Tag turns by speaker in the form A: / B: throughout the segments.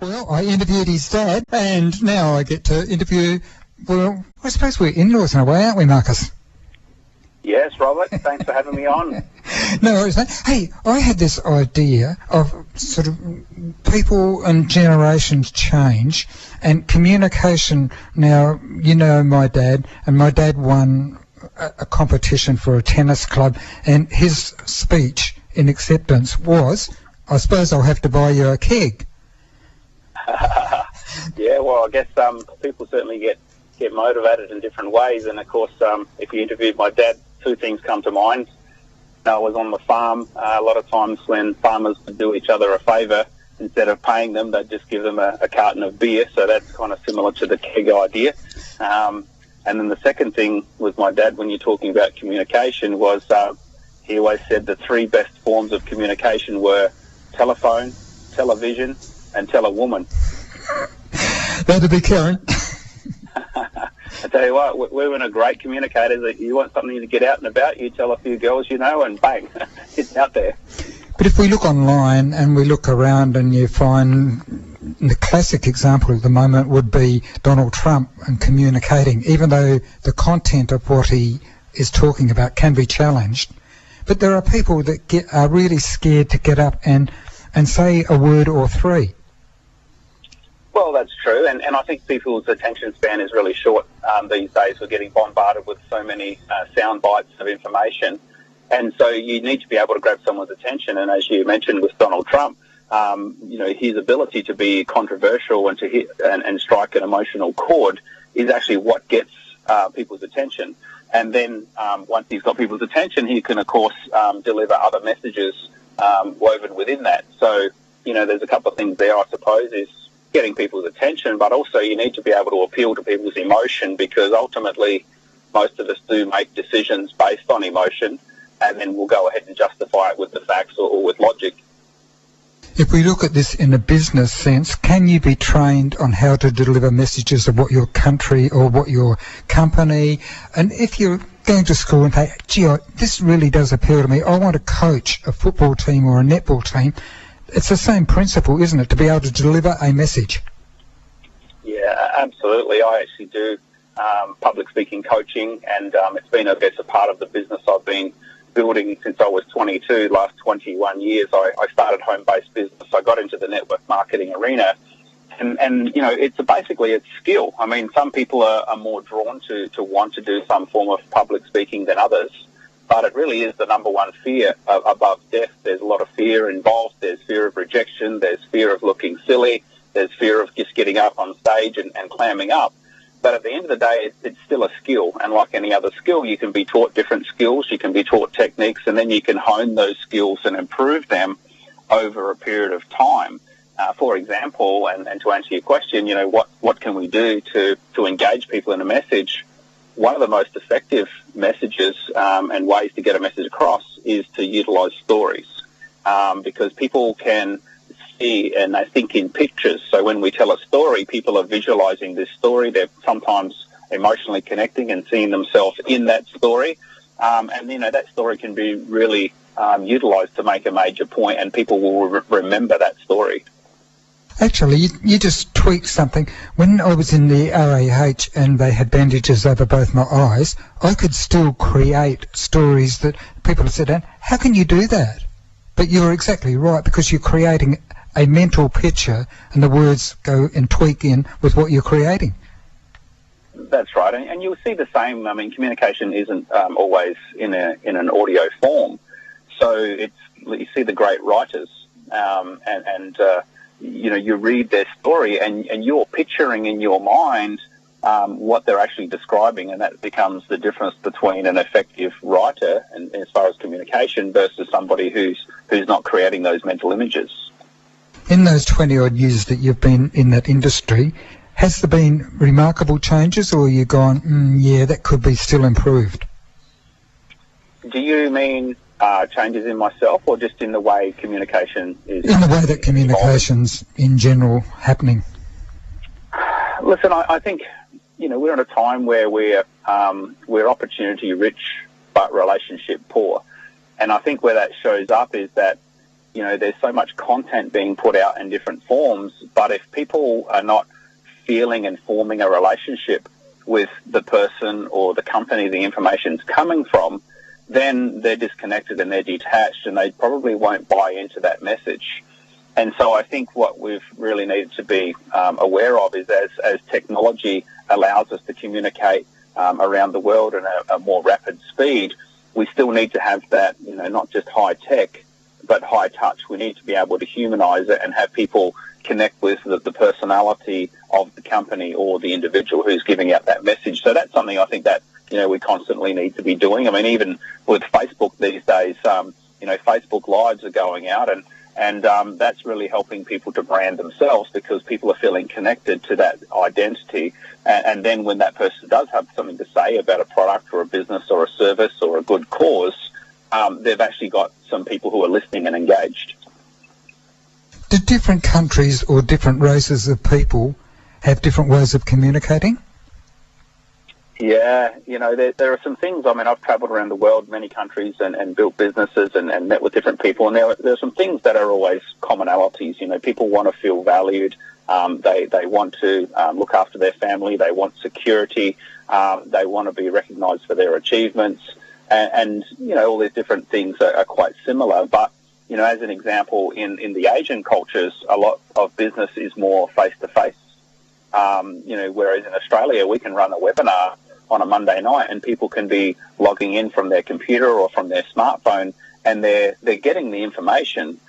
A: Well, I interviewed his dad, and now I get to interview, well, I suppose we're in-laws in a way, aren't we, Marcus?
B: Yes, Robert. Thanks for having me on.
A: No worries, mate. Hey, I had this idea of sort of people and generations change, and communication now, you know my dad, and my dad won a competition for a tennis club, and his speech in acceptance was, I suppose I'll have to buy you a keg.
B: Yeah, well, I guess people certainly get motivated in different ways, and of course, if you interviewed my dad, two things come to mind. I was on the farm. A lot of times when farmers would do each other a favour, instead of paying them, they'd just give them a carton of beer. So that's kind of similar to the keg idea. And then the second thing with my dad, when you're talking about communication, was he always said the three best forms of communication were telephone, television, and tell a woman.
A: That'd be Karen.
B: I tell you what, we're in a great communicator. That you want something to get out and about, you tell a few girls you know, and bang, it's out there.
A: But if we look online and we look around and you find the classic example at the moment would be Donald Trump and communicating, even though the content of what he is talking about can be challenged. But there are people that are really scared to get up and say a word or three.
B: Well, that's true, and I think people's attention span is really short these days. We're getting bombarded with so many sound bites of information, and so you need to be able to grab someone's attention. And as you mentioned with Donald Trump, his ability to be controversial and to hit and strike an emotional chord is actually what gets people's attention. And then once he's got people's attention, he can, of course, deliver other messages woven within that. So, there's a couple of things there, I suppose, is getting people's attention, but also you need to be able to appeal to people's emotion, because ultimately most of us do make decisions based on emotion, and then we'll go ahead and justify it with the facts or with logic.
A: If we look at this in a business sense, can you be trained on how to deliver messages of what your country or what your company, and if you're going to school and say, gee, this really does appeal to me, I want to coach a football team or a netball team, it's the same principle, isn't it, to be able to deliver a message?
B: Yeah, absolutely. I actually do public speaking coaching, and it's been, I guess, a part of the business I've been building since I was 22. Last 21 years, I started home-based business. I got into the network marketing arena, and it's basically it's skill. I mean, some people are more drawn to want to do some form of public speaking than others. But it really is the number one fear above death. There's a lot of fear involved. There's fear of rejection. There's fear of looking silly. There's fear of just getting up on stage and clamming up. But at the end of the day, it's still a skill. And like any other skill, you can be taught different skills. You can be taught techniques, and then you can hone those skills and improve them over a period of time. For example, and to answer your question, what can we do to engage people in a message? One of the most effective messages and ways to get a message across is to utilize stories, because people can see and they think in pictures. So when we tell a story, people are visualizing this story. They're sometimes emotionally connecting and seeing themselves in that story. And, that story can be really utilized to make a major point, and people will remember that story.
A: Actually, you just tweaked something. When I was in the RAH and they had bandages over both my eyes, I could still create stories that people have said, how can you do that? But you're exactly right, because you're creating a mental picture and the words go and tweak in with what you're creating.
B: That's right, and you'll see the same. I mean, communication isn't always in an audio form. So you see the great writers, you read their story and you're picturing in your mind what they're actually describing, and that becomes the difference between an effective writer and as far as communication versus somebody who's not creating those mental images.
A: In those 20-odd years that you've been in that industry, has there been remarkable changes, or you gone, that could be still improved?
B: Do you mean changes in myself, or just in the way communication is?
A: In the way that communication's in general happening.
B: Listen, I think we're at a time where we're opportunity rich but relationship poor, and I think where that shows up is that there's so much content being put out in different forms, but if people are not feeling and forming a relationship with the person or the company the information's coming from, then they're disconnected and they're detached, and they probably won't buy into that message. And so I think what we've really needed to be aware of is as technology allows us to communicate around the world at a more rapid speed, we still need to have that, not just high tech, but high touch. We need to be able to humanize it and have people connect with the personality of the company or the individual who's giving out that message. So that's something I think that, we constantly need to be doing. I mean, even with Facebook these days, Facebook Lives are going out, and that's really helping people to brand themselves, because people are feeling connected to that identity. And then when that person does have something to say about a product or a business or a service or a good cause, they've actually got some people who are listening and engaged.
A: Do different countries or different races of people have different ways of communicating?
B: Yeah, there are some things. I mean, I've travelled around the world, many countries, and built businesses and met with different people, and there are some things that are always commonalities. People want to feel valued. They want to look after their family. They want security. They want to be recognised for their achievements. And all these different things are quite similar. But, as an example, in the Asian cultures, a lot of business is more face-to-face. Whereas in Australia, we can run a webinar on a Monday night and people can be logging in from their computer or from their smartphone, and they're getting the information.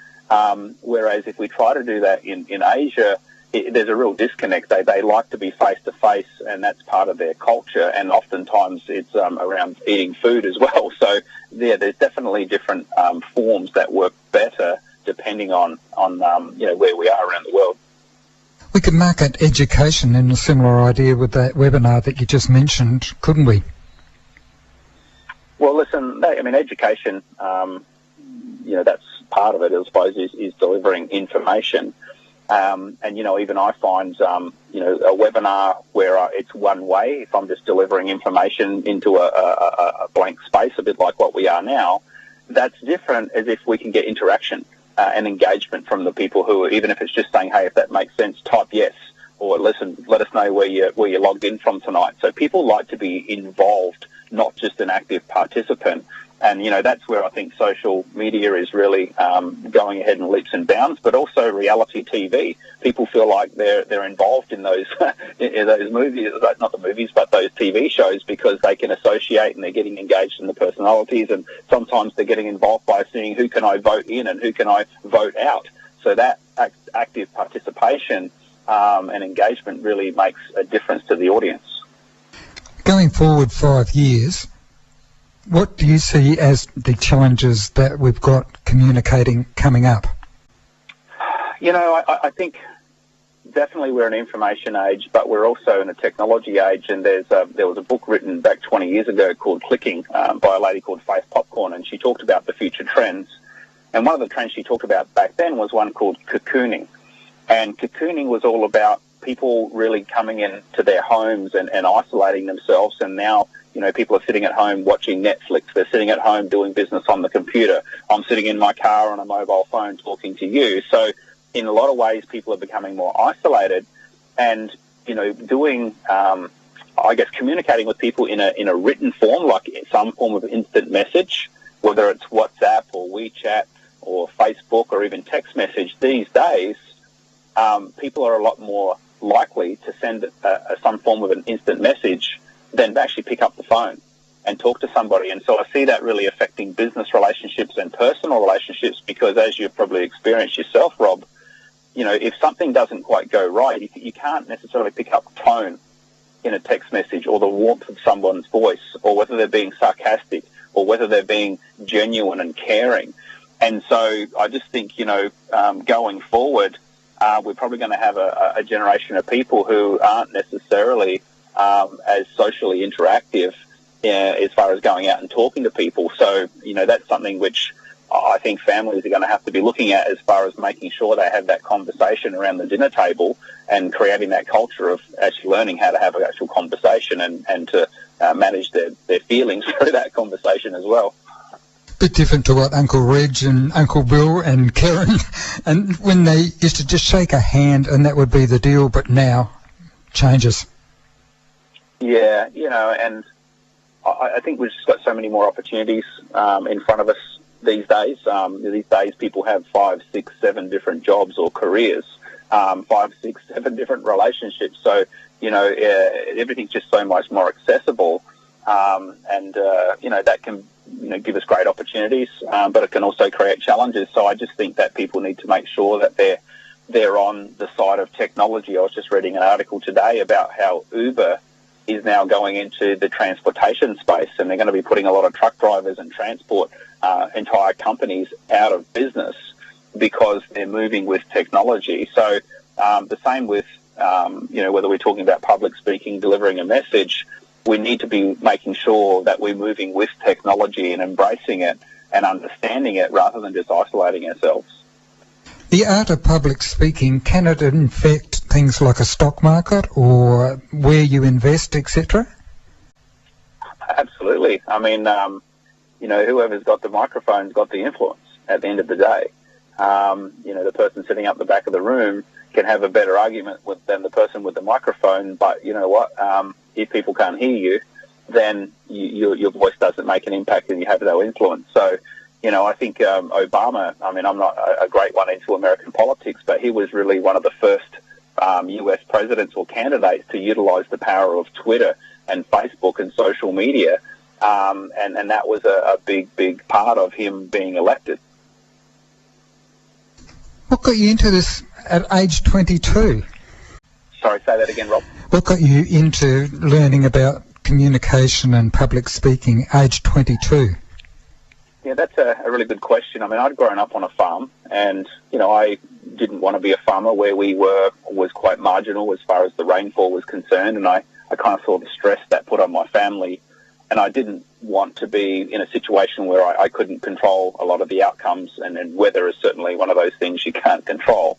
B: Whereas if we try to do that in Asia, there's a real disconnect. They like to be face-to-face, and that's part of their culture, and oftentimes it's around eating food as well. So, yeah, there's definitely different forms that work better depending on where we are around the world.
A: We could market education in a similar idea with that webinar that you just mentioned, couldn't we?
B: Well, listen, education, that's part of it, I suppose, is delivering information. And, even I find, a webinar where it's one way, if I'm just delivering information into a blank space, a bit like what we are now, that's different as if we can get interaction and engagement from the people who, even if it's just saying, hey, if that makes sense, type yes, or listen, let us know where you logged in from tonight. So people like to be involved, not just an active participant. And, that's where I think social media is really going ahead in leaps and bounds, but also reality TV. People feel like they're involved in those in those movies, not the movies, but those TV shows, because they can associate and they're getting engaged in the personalities, and sometimes they're getting involved by seeing who can I vote in and who can I vote out. So that active participation and engagement really makes a difference to the audience.
A: Going forward 5 years, what do you see as the challenges that we've got communicating coming up?
B: I think definitely we're in an information age, but we're also in a technology age, and there was a book written back 20 years ago called Clicking by a lady called Faith Popcorn, and she talked about the future trends. And one of the trends she talked about back then was one called cocooning. And cocooning was all about people really coming into their homes and isolating themselves, and now people are sitting at home watching Netflix. They're sitting at home doing business on the computer. I'm sitting in my car on a mobile phone talking to you. So in a lot of ways, people are becoming more isolated, and, doing, communicating with people in a written form, like some form of instant message, whether it's WhatsApp or WeChat or Facebook or even text message these days, people are a lot more likely to send some form of an instant message than to actually pick up the phone and talk to somebody. And so I see that really affecting business relationships and personal relationships, because as you've probably experienced yourself, Rob, if something doesn't quite go right, you can't necessarily pick up tone in a text message, or the warmth of someone's voice, or whether they're being sarcastic, or whether they're being genuine and caring. And so I just think, going forward, we're probably going to have a generation of people who aren't necessarily as socially interactive as far as going out and talking to people. So, that's something which I think families are going to have to be looking at, as far as making sure they have that conversation around the dinner table and creating that culture of actually learning how to have an actual conversation and to manage their feelings through that conversation as well.
A: bit different to what Uncle Reg and Uncle Bill and Karen, and when they used to just shake a hand and that would be the deal, but now changes.
B: Yeah, and I think we've just got so many more opportunities in front of us these days. These days people have 5, 6, 7 different jobs or careers, 5, 6, 7 different relationships. So, everything's just so much more accessible. And that can, give us great opportunities, but it can also create challenges. So I just think that people need to make sure that they're on the side of technology. I was just reading an article today about how Uber is now going into the transportation space, and they're going to be putting a lot of truck drivers and transport entire companies out of business because they're moving with technology. So the same with, whether we're talking about public speaking, delivering a message, we need to be making sure that we're moving with technology and embracing it and understanding it rather than just isolating ourselves.
A: The art of public speaking, can it infect things like a stock market or where you invest, etc.?
B: Absolutely. I mean, whoever's got the microphone's got the influence at the end of the day. The person sitting up the back of the room can have a better argument than the person with the microphone, but you know what? If people can't hear you, then your voice doesn't make an impact and you have no influence. So, I think Obama, I'm not a great one into American politics, but he was really one of the first US presidents or candidates to utilize the power of Twitter and Facebook and social media, and that was a big part of him being elected.
A: What got you into this at age 22?
B: Sorry, say that again, Rob.
A: What got you into learning about communication and public speaking age 22?
B: Yeah, that's a really good question. I mean, I'd grown up on a farm, and, I didn't want to be a farmer. Where we were was quite marginal as far as the rainfall was concerned, and I kind of saw the stress that put on my family, and I didn't want to be in a situation where I couldn't control a lot of the outcomes, and weather is certainly one of those things you can't control.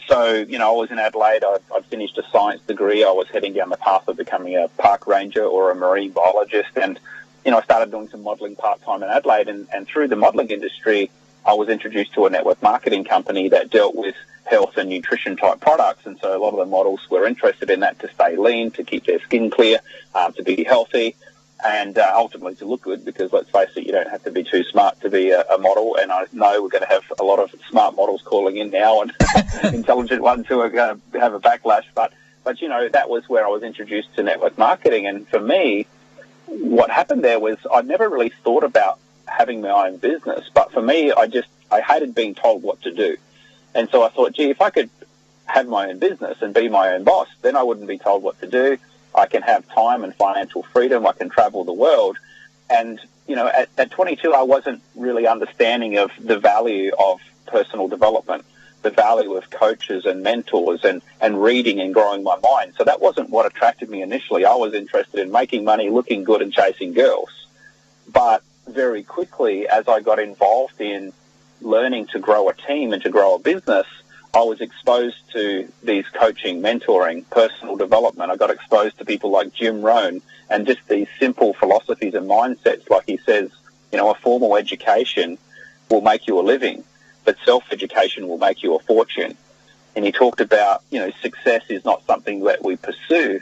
B: So, I was in Adelaide. I'd finished a science degree. I was heading down the path of becoming a park ranger or a marine biologist, and I started doing some modelling part-time in Adelaide, and through the modelling industry, I was introduced to a network marketing company that dealt with health and nutrition type products, and so a lot of the models were interested in that to stay lean, to keep their skin clear, to be healthy, and ultimately to look good, because let's face it, you don't have to be too smart to be a model, and I know we're going to have a lot of smart models calling in now, and intelligent ones who are going to have a backlash, but that was where I was introduced to network marketing, and for me, what happened there was I never really thought about having my own business, but for me, I hated being told what to do. And so I thought, gee, if I could have my own business and be my own boss, then I wouldn't be told what to do. I can have time and financial freedom. I can travel the world. And, at 22, I wasn't really understanding of the value of personal development, the value of coaches and mentors and reading and growing my mind. So that wasn't what attracted me initially. I was interested in making money, looking good, and chasing girls. But very quickly, as I got involved in learning to grow a team and to grow a business, I was exposed to these coaching, mentoring, personal development. I got exposed to people like Jim Rohn and just these simple philosophies and mindsets. Like he says, a formal education will make you a living, but self-education will make you a fortune. And he talked about, success is not something that we pursue.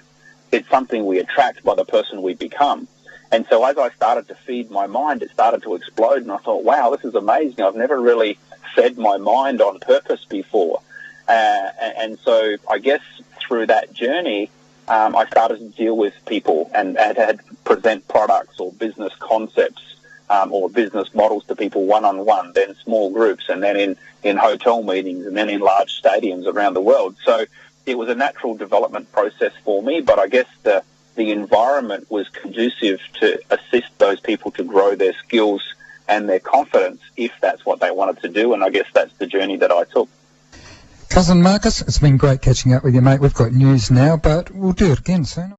B: It's something we attract by the person we become. And so as I started to feed my mind, it started to explode, and I thought, wow, this is amazing. I've never really fed my mind on purpose before. And so I guess through that journey, I started to deal with people and had present products or business concepts or business models to people one-on-one, then small groups, and then in hotel meetings, and then in large stadiums around the world. So it was a natural development process for me, but I guess the environment was conducive to assist those people to grow their skills and their confidence if that's what they wanted to do, and I guess that's the journey that I took.
A: Cousin Marcus, it's been great catching up with you, mate. We've got news now, but we'll do it again soon.